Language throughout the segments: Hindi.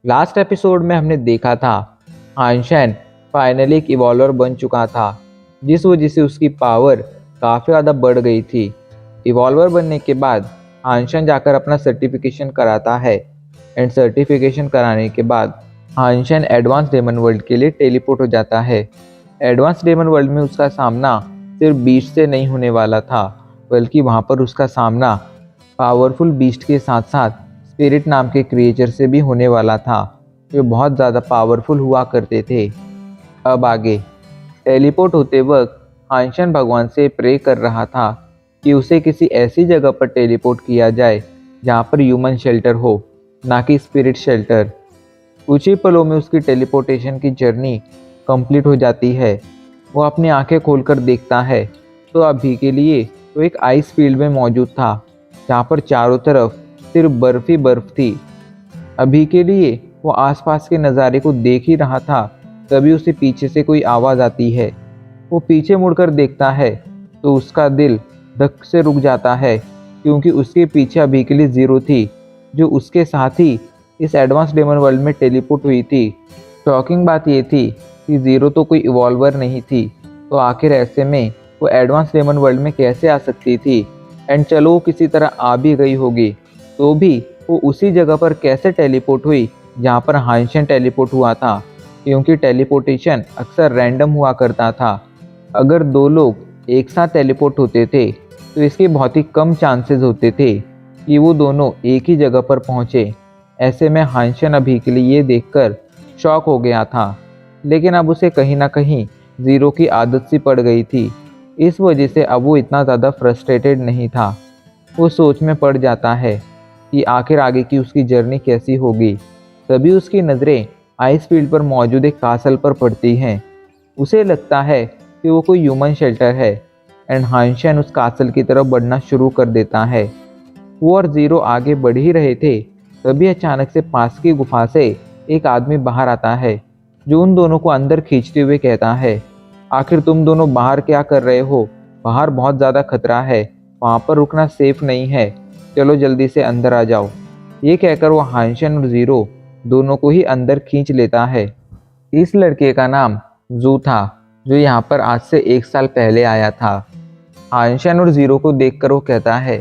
लास्ट एपिसोड में हमने देखा था हानशेन फाइनली एक इवॉल्वर बन चुका था, जिस वजह से उसकी पावर काफ़ी ज़्यादा बढ़ गई थी। इवॉल्वर बनने के बाद हानशेन जाकर अपना सर्टिफिकेशन कराता है एंड सर्टिफिकेशन कराने के बाद हानशेन एडवांस डेमन वर्ल्ड के लिए टेलीपोर्ट हो जाता है। एडवांस डेमन वर्ल्ड में उसका सामना सिर्फ बीस्ट से नहीं होने वाला था, बल्कि वहाँ पर उसका सामना पावरफुल बीस्ट के साथ साथ स्पिरिट नाम के क्रिएचर से भी होने वाला था, जो बहुत ज़्यादा पावरफुल हुआ करते थे। अब आगे टेलीपोर्ट होते वक्त हानशेन भगवान से प्रे कर रहा था कि उसे किसी ऐसी जगह पर टेलीपोर्ट किया जाए जहाँ पर ह्यूमन शेल्टर हो, ना कि स्पिरिट शेल्टर। कुछ ही पलों में उसकी टेलीपोर्टेशन की जर्नी कंप्लीट हो जाती है। वो अपनी आंखें खोलकर देखता है तो अभी के लिए वो एक आइस फील्ड में मौजूद था, जहाँ पर चारों तरफ सिर्फ बर्फ ही बर्फ थी। अभी के लिए वो आसपास के नज़ारे को देख ही रहा था, तभी उसे पीछे से कोई आवाज़ आती है। वो पीछे मुड़कर देखता है तो उसका दिल धक से रुक जाता है, क्योंकि उसके पीछे अभी के लिए ज़ीरो थी, जो उसके साथ ही इस एडवांस डेमन वर्ल्ड में टेलीपोर्ट हुई थी। शॉकिंग बात ये थी कि ज़ीरो तो कोई इवॉल्वर नहीं थी, तो आखिर ऐसे में वो एडवांस डेमन वर्ल्ड में कैसे आ सकती थी। एंड चलो वो किसी तरह आ भी गई होगी, तो भी वो उसी जगह पर कैसे टेलीपोर्ट हुई जहाँ पर हानशेन टेलीपोर्ट हुआ था, क्योंकि टेलीपोर्टेशन अक्सर रैंडम हुआ करता था। अगर दो लोग एक साथ टेलीपोर्ट होते थे तो इसके बहुत ही कम चांसेस होते थे कि वो दोनों एक ही जगह पर पहुँचे। ऐसे में हानशेन अभी के लिए ये देखकर शॉक हो गया था, लेकिन अब उसे कहीं ना कहीं ज़ीरो की आदत सी पड़ गई थी। इस वजह से अब वो इतना ज़्यादा फ्रस्ट्रेटेड नहीं था। वो सोच में पड़ जाता है कि आखिर आगे की उसकी जर्नी कैसी होगी। तभी उसकी नज़रें आइस फील्ड पर मौजूद एक कासल पर पड़ती हैं। उसे लगता है कि वो कोई ह्यूमन शेल्टर है एंड हानशेन उस कासल की तरफ बढ़ना शुरू कर देता है। वो और ज़ीरो आगे बढ़ ही रहे थे, तभी अचानक से पास की गुफा से एक आदमी बाहर आता है, जो उन दोनों को अंदर खींचते हुए कहता है, आखिर तुम दोनों बाहर क्या कर रहे हो? बाहर बहुत ज़्यादा खतरा है, वहाँ पर रुकना सेफ नहीं है, चलो जल्दी से अंदर आ जाओ। ये कहकर वो हानशेन और ज़ीरो दोनों को ही अंदर खींच लेता है। इस लड़के का नाम जू था, जो यहाँ पर आज से 1 साल पहले आया था। हानशेन और ज़ीरो को देखकर वो कहता है,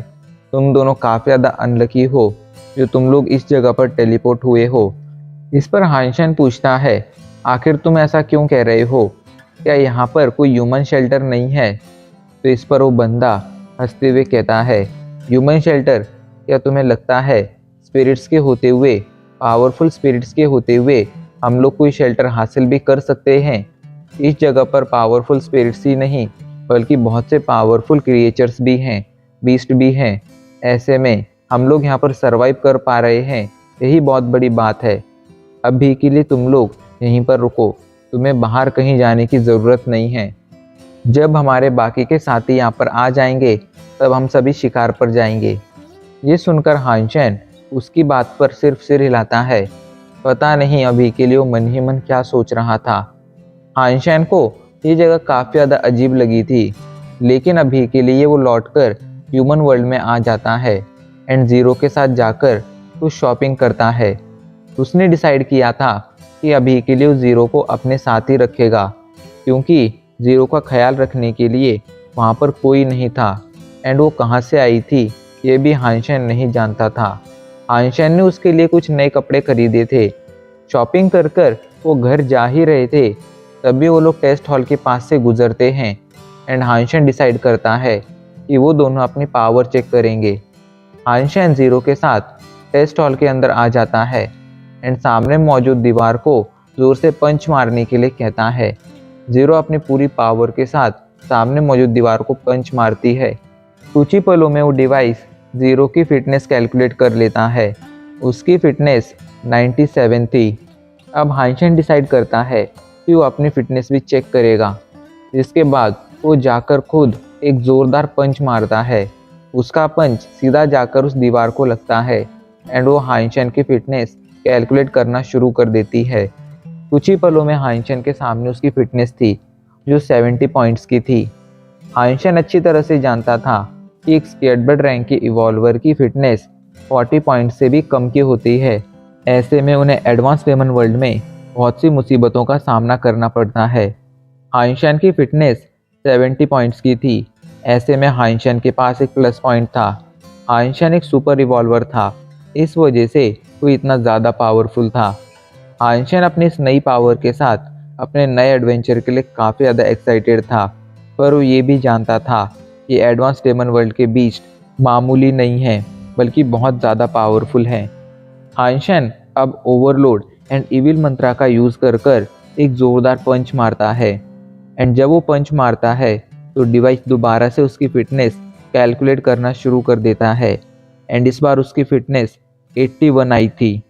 तुम दोनों काफ़ी ज़्यादा अनलकी हो जो तुम लोग इस जगह पर टेलीपोर्ट हुए हो। इस पर हानशेन पूछता है, आखिर तुम ऐसा क्यों कह रहे हो? क्या यहाँ पर कोई ह्यूमन शेल्टर नहीं है? तो इस पर वो बंदा हंसते हुए कहता है, ह्यूमन शेल्टर? क्या तुम्हें लगता है स्पिरिट्स के होते हुए, पावरफुल स्पिरिट्स के होते हुए हम लोग कोई शेल्टर हासिल भी कर सकते हैं? इस जगह पर पावरफुल स्पिरिट्स ही नहीं, बल्कि बहुत से पावरफुल क्रिएचर्स भी हैं, बीस्ट भी हैं। ऐसे में हम लोग यहाँ पर सरवाइव कर पा रहे हैं, यही बहुत बड़ी बात है। अभी के लिए तुम लोग यहीं पर रुको, तुम्हें बाहर कहीं जाने की ज़रूरत नहीं है। जब हमारे बाकी के साथी यहाँ पर आ जाएंगे, तब हम सभी शिकार पर जाएंगे। ये सुनकर हानशेन उसकी बात पर सिर्फ सिर हिलाता है। पता नहीं अभी के लिए वो मन ही मन क्या सोच रहा था। हानशेन को ये जगह काफ़ी ज़्यादा अजीब लगी थी, लेकिन अभी के लिए वो लौटकर ह्यूमन वर्ल्ड में आ जाता है एंड ज़ीरो के साथ जाकर कुछ शॉपिंग करता है। उसने डिसाइड किया था कि अभी के लिए वो ज़ीरो को अपने साथ ही रखेगा, क्योंकि ज़ीरो का ख्याल रखने के लिए वहाँ पर कोई नहीं था एंड वो कहाँ से आई थी ये भी हानशेन नहीं जानता था। हानशेन ने उसके लिए कुछ नए कपड़े खरीदे थे। शॉपिंग कर कर वो घर जा ही रहे थे, तभी वो लोग टेस्ट हॉल के पास से गुजरते हैं एंड हानशेन डिसाइड करता है कि वो दोनों अपनी पावर चेक करेंगे। हानशेन ज़ीरो के साथ टेस्ट हॉल के अंदर आ जाता है एंड सामने मौजूद दीवार को ज़ोर से पंच मारने के लिए कहता है। ज़ीरो अपनी पूरी पावर के साथ सामने मौजूद दीवार को पंच मारती है। कुछ ही पलों में वो डिवाइस ज़ीरो की फिटनेस कैलकुलेट कर लेता है। उसकी फिटनेस 97 थी। अब हानशेन डिसाइड करता है कि वो अपनी फिटनेस भी चेक करेगा। इसके बाद वो जाकर खुद एक ज़ोरदार पंच मारता है। उसका पंच सीधा जाकर उस दीवार को लगता है एंड वो हानशेन की फिटनेस कैलकुलेट करना शुरू कर देती है। कुछ ही पलों में हानशेन के सामने उसकी फिटनेस थी, जो 70 पॉइंट्स की थी। हानशेन अच्छी तरह से जानता था कि एक स्केटबर्ड रैंक के इवॉल्वर की फिटनेस 40 पॉइंट से भी कम की होती है, ऐसे में उन्हें एडवांस वेमन वर्ल्ड में बहुत सी मुसीबतों का सामना करना पड़ता है। हाइंशन की फिटनेस 70 पॉइंट्स की थी। ऐसे में हाइंशन के पास एक प्लस पॉइंट था। हाइंशन एक सुपर रिवॉल्वर था, इस वजह से वो इतना ज़्यादा पावरफुल था। हाइंशन अपनी इस नई पावर के साथ अपने नए एडवेंचर के लिए काफ़ी ज़्यादा एक्साइटेड था, पर वो ये भी जानता था कि एडवांस डेमन वर्ल्ड के बीस्ट मामूली नहीं है, बल्कि बहुत ज़्यादा पावरफुल हैं। हाइंशन अब ओवरलोड एंड इविल मंत्रा का यूज़ कर कर एक ज़ोरदार पंच मारता है, एंड जब वो पंच मारता है तो डिवाइस दोबारा से उसकी फिटनेस कैलकुलेट करना शुरू कर देता है, एंड इस बार उसकी फिटनेस 81 आई थी।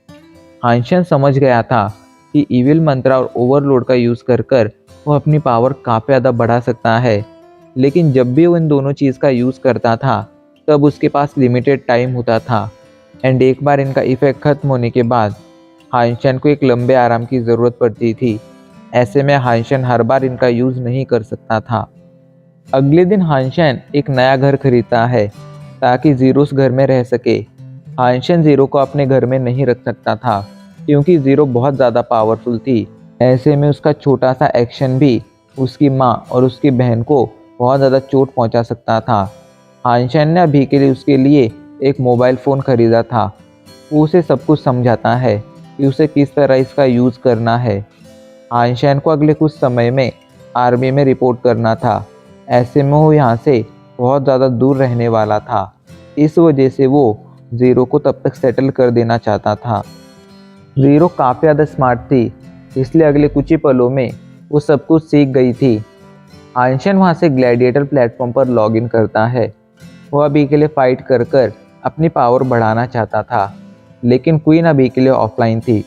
हाइंशन समझ गया था कि इविल मंत्रा और ओवरलोड का यूज़ कर कर वो अपनी पावर काफ़ी ज़्यादा बढ़ा सकता है, लेकिन जब भी वो इन दोनों चीज़ का यूज़ करता था तब उसके पास लिमिटेड टाइम होता था, एंड एक बार इनका इफेक्ट खत्म होने के बाद हाइंशन को एक लंबे आराम की ज़रूरत पड़ती थी। ऐसे में हाइंशन हर बार इनका यूज़ नहीं कर सकता था। अगले दिन हाइंशन एक नया घर खरीदता है ताकि ज़ीरो उस घर में रह सके। हाइंशन ज़ीरो को अपने घर में नहीं रख सकता था क्योंकि ज़ीरो बहुत ज़्यादा पावरफुल थी। ऐसे में उसका छोटा सा एक्शन भी उसकी माँ और उसकी बहन को बहुत ज़्यादा चोट पहुँचा सकता था। हाइंशन ने अभी के लिए उसके लिए एक मोबाइल फ़ोन खरीदा था। वो उसे सब कुछ समझाता है कि उसे किस तरह इसका यूज़ करना है। हाइंशन को अगले कुछ समय में आर्मी में रिपोर्ट करना था। ऐसे में वो यहाँ से बहुत ज़्यादा दूर रहने वाला था, इस वजह से वो ज़ीरो को तब तक सेटल कर देना चाहता था। ज़ीरो काफ़ी ज़्यादा स्मार्ट थी, इसलिए अगले कुछ ही पलों में वो सब कुछ सीख गई थी। हाइंशन वहाँ से ग्लैडिएटर प्लेटफॉर्म पर लॉगिन करता है। वो अभी के लिए फ़ाइट कर कर अपनी पावर बढ़ाना चाहता था, लेकिन क्वीन अभी के लिए ऑफलाइन थी।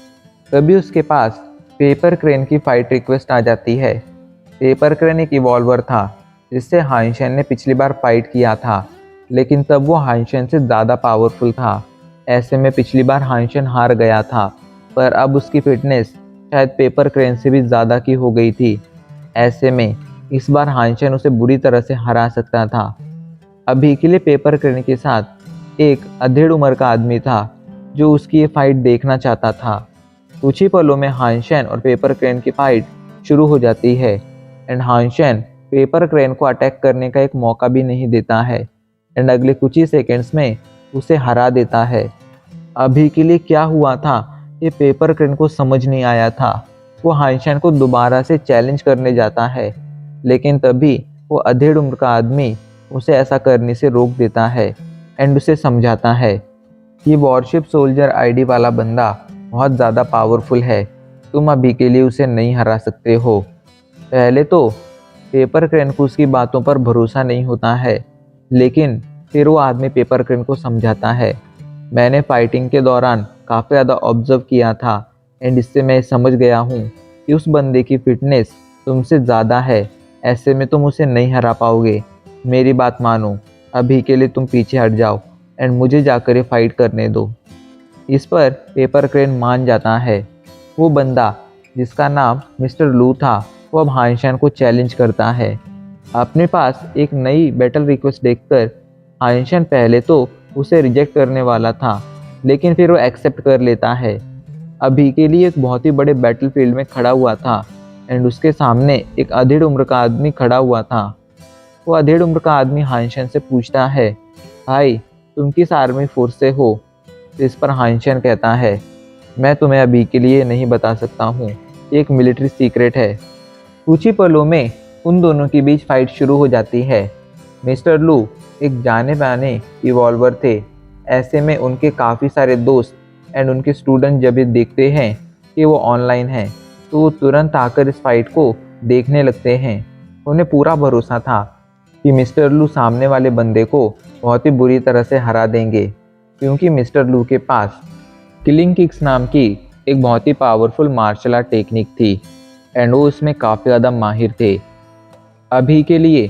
तभी उसके पास पेपर क्रेन की फ़ाइट रिक्वेस्ट आ जाती है। पेपर क्रेन एक इवॉल्वर था जिससे हाइंशन ने पिछली बार फाइट किया था, लेकिन तब वो हाइंशन से ज़्यादा पावरफुल था। ऐसे में पिछली बार हाइंशन हार गया था, पर अब उसकी फिटनेस शायद पेपर क्रेन से भी ज़्यादा की हो गई थी। ऐसे में इस बार हाइंशन उसे बुरी तरह से हरा सकता था। अभी के लिए पेपर क्रेन के साथ एक अधेड़ उम्र का आदमी था जो उसकी ये फाइट देखना चाहता था। कुछ ही पलों में हाइंशन और पेपर क्रेन की फाइट शुरू हो जाती है, एंड हाइंशन पेपर क्रेन को अटैक करने का एक मौका भी नहीं देता है, एंड अगले कुछ ही सेकेंड्स में उसे हरा देता है। अभी के लिए क्या हुआ था ये पेपर क्रेन को समझ नहीं आया था। वो हाइंशन को दोबारा से चैलेंज करने जाता है, लेकिन तभी वो अधेड़ उम्र का आदमी उसे ऐसा करने से रोक देता है, एंड उसे समझाता है कि वॉरशिप सोल्जर आईडी वाला बंदा बहुत ज़्यादा पावरफुल है, तुम अभी के लिए उसे नहीं हरा सकते हो। पहले तो पेपर क्रेन को उसकी बातों पर भरोसा नहीं होता है, लेकिन फिर वो आदमी पेपर क्रेन को समझाता है, मैंने फाइटिंग के दौरान काफ़ी ज़्यादा ऑब्जर्व किया था, एंड इससे मैं समझ गया हूँ कि उस बंदे की फिटनेस तुमसे ज़्यादा है। ऐसे में तुम उसे नहीं हरा पाओगे। मेरी बात मानो, अभी के लिए तुम पीछे हट जाओ एंड मुझे जाकर ये फाइट करने दो। इस पर पेपर क्रेन मान जाता है। वो बंदा जिसका नाम मिस्टर लू था वो अब हाइंशन को चैलेंज करता है। अपने पास एक नई बैटल रिक्वेस्ट देखकर हाइंशन पहले तो उसे रिजेक्ट करने वाला था, लेकिन फिर वो एक्सेप्ट कर लेता है। अभी के लिए एक बहुत ही बड़े बैटल फील्ड में खड़ा हुआ था, एंड उसके सामने एक अधेड़ उम्र का आदमी खड़ा हुआ था। वो अधेड़ उम्र का आदमी हाइंशन से पूछता है, भाई तुम किस आर्मी फोर्स से हो? इस पर हाइंशन कहता है, मैं तुम्हें अभी के लिए नहीं बता सकता हूँ, एक मिलिट्री सीक्रेट है। कुछ ही पलों में उन दोनों के बीच फाइट शुरू हो जाती है। मिस्टर लू एक जाने माने इवॉल्वर थे। ऐसे में उनके काफ़ी सारे दोस्त एंड उनके स्टूडेंट जब ये देखते हैं कि वो ऑनलाइन हैं तो वो तुरंत आकर इस फाइट को देखने लगते हैं। उन्हें पूरा भरोसा था कि मिस्टर लू सामने वाले बंदे को बहुत ही बुरी तरह से हरा देंगे, क्योंकि मिस्टर लू के पास किलिंग किक्स नाम की एक बहुत ही पावरफुल मार्शल आर्ट टेक्निक थी, एंड वो इसमें काफ़ी ज़्यादा माहिर थे। अभी के लिए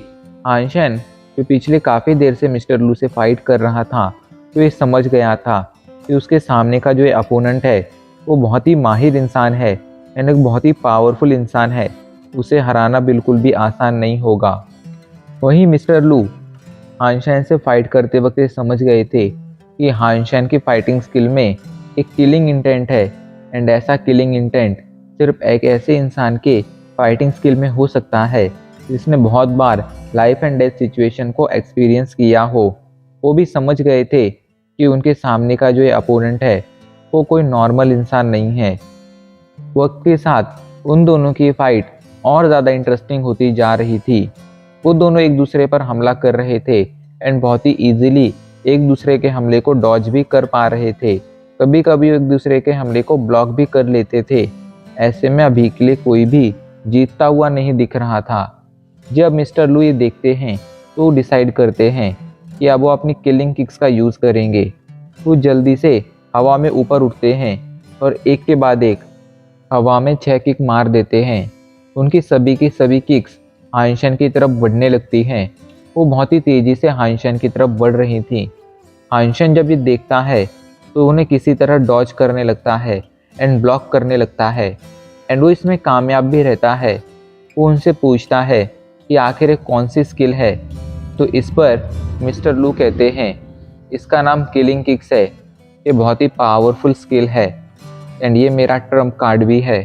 हाइंशन जो पिछले काफ़ी देर से मिस्टर लू से फाइट कर रहा था, तो ये समझ गया था कि उसके सामने का जो ये अपोनेंट है वो बहुत ही माहिर इंसान है एंड एक बहुत ही पावरफुल इंसान है। उसे हराना बिल्कुल भी आसान नहीं होगा। वहीं मिस्टर लू हाइंशन से फाइट करते वक्त ये समझ गए थे कि हाइंशन की फाइटिंग स्किल में एक किलिंग इंटेंट है, एंड ऐसा किलिंग इंटेंट सिर्फ एक ऐसे इंसान के फाइटिंग स्किल में हो सकता है जिसने बहुत बार लाइफ एंड डेथ सिचुएशन को एक्सपीरियंस किया हो। वो भी समझ गए थे कि उनके सामने का जो ये अपोनेंट है वो कोई नॉर्मल इंसान नहीं है। वक्त के साथ उन दोनों की फाइट और ज़्यादा इंटरेस्टिंग होती जा रही थी। वो दोनों एक दूसरे पर हमला कर रहे थे एंड बहुत ही इजीली एक दूसरे के हमले को डॉज भी कर पा रहे थे। कभी कभी एक दूसरे के हमले को ब्लॉक भी कर लेते थे। ऐसे में अभी के लिए कोई भी जीतता हुआ नहीं दिख रहा था। जब मिस्टर लू ये देखते हैं तो वो डिसाइड करते हैं कि अब वो अपनी किलिंग किक्स का यूज़ करेंगे। वो जल्दी से हवा में ऊपर उठते हैं और एक के बाद एक हवा में 6 किक मार देते हैं। उनकी सभी की सभी किक्स हाइंशन की तरफ बढ़ने लगती हैं। वो बहुत ही तेज़ी से हाइंशन की तरफ बढ़ रही थी। हाइंशन जब ये देखता है तो उन्हें किसी तरह डॉज करने लगता है एंड ब्लॉक करने लगता है, एंड वो इसमें कामयाब भी रहता है। वो उनसे पूछता है कि आखिर ये कौन सी स्किल है। तो इस पर मिस्टर लू कहते हैं इसका नाम किलिंग किक्स है। ये बहुत ही पावरफुल स्किल है एंड ये मेरा ट्रम्प कार्ड भी है।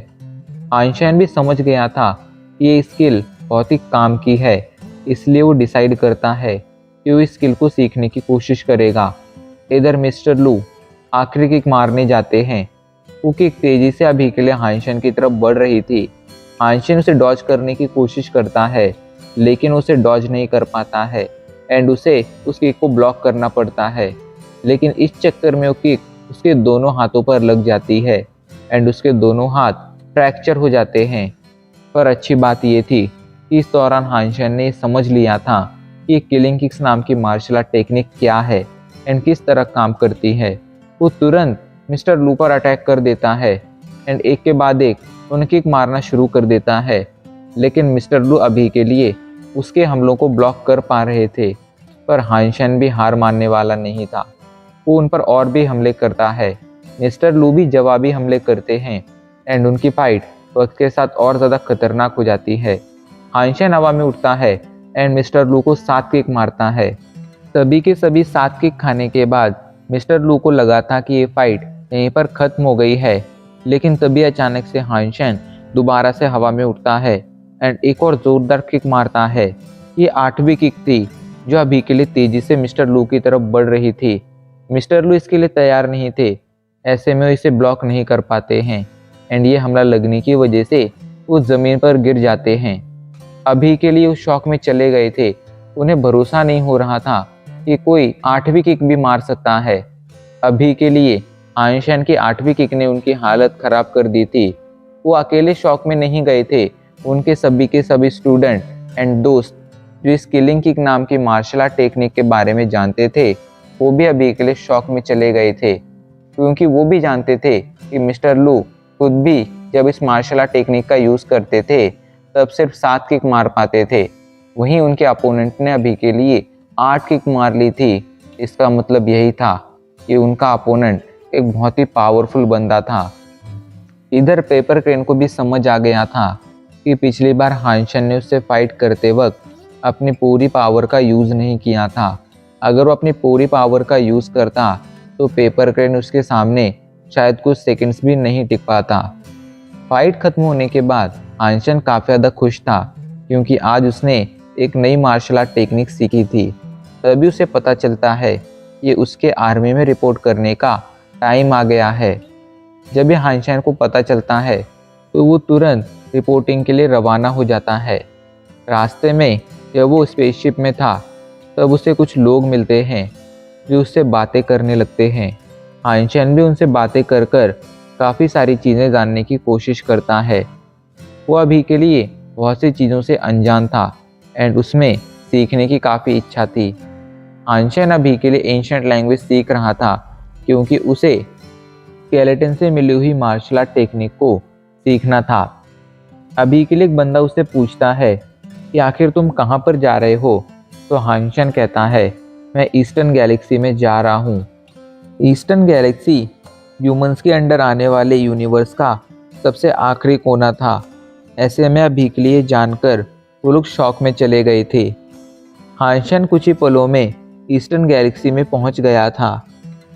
आइंस्टाइन भी समझ गया था कि ये स्किल बहुत ही काम की है, इसलिए वो डिसाइड करता है कि वो इस स्किल को सीखने की कोशिश करेगा। इधर मिस्टर लू आखिरी किक मारने जाते हैं। वो किक तेजी से अभी के लिए आइंस्टाइन की तरफ बढ़ रही थी। आइंस्टाइन उसे डॉज करने की कोशिश करता है लेकिन उसे डॉज नहीं कर पाता है एंड उसे उस किक को ब्लॉक करना पड़ता है। लेकिन इस चक्कर में वो किक उसके दोनों हाथों पर लग जाती है एंड उसके दोनों हाथ फ्रैक्चर हो जाते हैं। पर अच्छी बात ये थी कि इस दौरान आइंस्टाइन ने समझ लिया था कि किलिंग किक्स नाम की मार्शल आर्ट टेक्निक क्या है एंड किस तरह काम करती है। वो तुरंत मिस्टर लू पर अटैक कर देता है एंड एक के बाद एक उन्हें किक मारना शुरू कर देता है। लेकिन मिस्टर लू अभी के लिए उसके हमलों को ब्लॉक कर पा रहे थे, पर आइंस्टाइन भी हार मानने वाला नहीं था। वो उन पर और भी हमले करता है। मिस्टर लू भी जवाबी हमले करते हैं एंड उनकी फाइट वक्त के साथ और ज़्यादा खतरनाक हो जाती है। आइंस्टाइन हवा में उठता है एंड मिस्टर लू को 7 किक मारता है। सभी के सभी 7 किक खाने के बाद मिस्टर लू को लगा था कि ये फाइट यहीं पर ख़त्म हो गई है, लेकिन तभी अचानक से आइंस्टाइन दोबारा से हवा में उठता है एंड एक और ज़ोरदार किक मारता है। ये 8वीं किक थी जो अभी के लिए तेज़ी से मिस्टर लू की तरफ बढ़ रही थी। मिस्टर लू इसके लिए तैयार नहीं थे, ऐसे में वो इसे ब्लॉक नहीं कर पाते हैं एंड ये हमला लगने की वजह से वो ज़मीन पर गिर जाते हैं। अभी के लिए उस शॉक में चले गए थे। उन्हें भरोसा नहीं हो रहा था कि कोई 8वीं किक भी मार सकता है। अभी के लिए आइंस्टाइन की 8वीं किक ने उनकी हालत ख़राब कर दी थी। वो अकेले शॉक में नहीं गए थे, उनके सभी के सभी स्टूडेंट एंड दोस्त जो इस किलिंग किक नाम की मार्शल आर्ट टेक्निक के बारे में जानते थे वो भी अभी के लिए शॉक में चले गए थे, क्योंकि वो भी जानते थे कि मिस्टर लू खुद भी जब इस मार्शल आर्ट टेक्निक का यूज़ करते थे तब सिर्फ 7 किक मार पाते थे, वहीं उनके अपोनेंट ने अभी के लिए 8 किक मार ली थी। इसका मतलब यही था कि उनका अपोनेंट एक बहुत ही पावरफुल बंदा था। इधर पेपर क्रेन को भी समझ आ गया था कि पिछली बार आइंस्टाइन ने उससे फाइट करते वक्त अपनी पूरी पावर का यूज़ नहीं किया था। अगर वो अपनी पूरी पावर का यूज़ करता तो पेपर क्रेन उसके सामने शायद कुछ सेकंड्स भी नहीं टिक पाता। फाइट खत्म होने के बाद आइंस्टाइन काफ़ी ज़्यादा खुश था, क्योंकि आज उसने एक नई मार्शल आर्ट टेक्निक सीखी थी। तभी उसे पता चलता है कि उसके आर्मी में रिपोर्ट करने का टाइम आ गया है। जब ये आइंस्टाइन को पता चलता है तो वो तुरंत रिपोर्टिंग के लिए रवाना हो जाता है। रास्ते में जब वो स्पेसशिप में था तब उसे कुछ लोग मिलते हैं जो उससे बातें करने लगते हैं। आइंस्टाइन भी उनसे बातें कर कर काफ़ी सारी चीज़ें जानने की कोशिश करता है। वो अभी के लिए बहुत सी चीज़ों से अनजान था एंड उसमें सीखने की काफ़ी इच्छा थी। आइंस्टाइन अभी के लिए एंशिएंट लैंग्वेज सीख रहा था, क्योंकि उसे स्केलेटन से मिली हुई मार्शल आर्ट टेक्निक को सीखना था। अभी के लिए एक बंदा उससे पूछता है कि आखिर तुम कहाँ पर जा रहे हो, तो आइंस्टाइन कहता है मैं ईस्टर्न गैलेक्सी में जा रहा हूँ। ईस्टर्न गैलेक्सी ह्यूमंस के अंडर आने वाले यूनिवर्स का सबसे आखिरी कोना था। ऐसे में अभी के लिए जानकर वो लोग शॉक में चले गए थे। आइंस्टाइन कुछ ही पलों में ईस्टर्न गैलेक्सी में पहुंच गया था।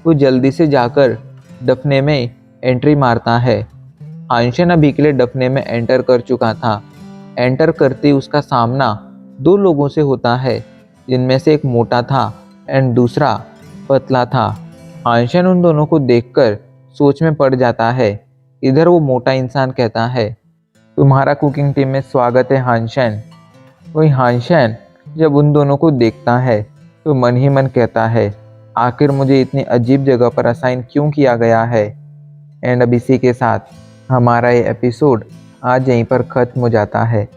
वो जल्दी से जाकर डफने में एंट्री मारता है। हानशन अभी के लिए डफने में एंटर कर चुका था। एंटर करते ही उसका सामना दो लोगों से होता है, जिनमें से एक मोटा था एंड दूसरा पतला था। हानशन उन दोनों को देखकर सोच में पड़ जाता है। इधर वो मोटा इंसान कहता है, तुम्हारा कुकिंग टीम में स्वागत है हानशन। वही हानशन जब उन दोनों को देखता है तो मन ही मन कहता है, आखिर मुझे इतनी अजीब जगह पर असाइन क्यों किया गया है। एंड अब इसी के साथ हमारा ये एपिसोड आज यहीं पर ख़त्म हो जाता है।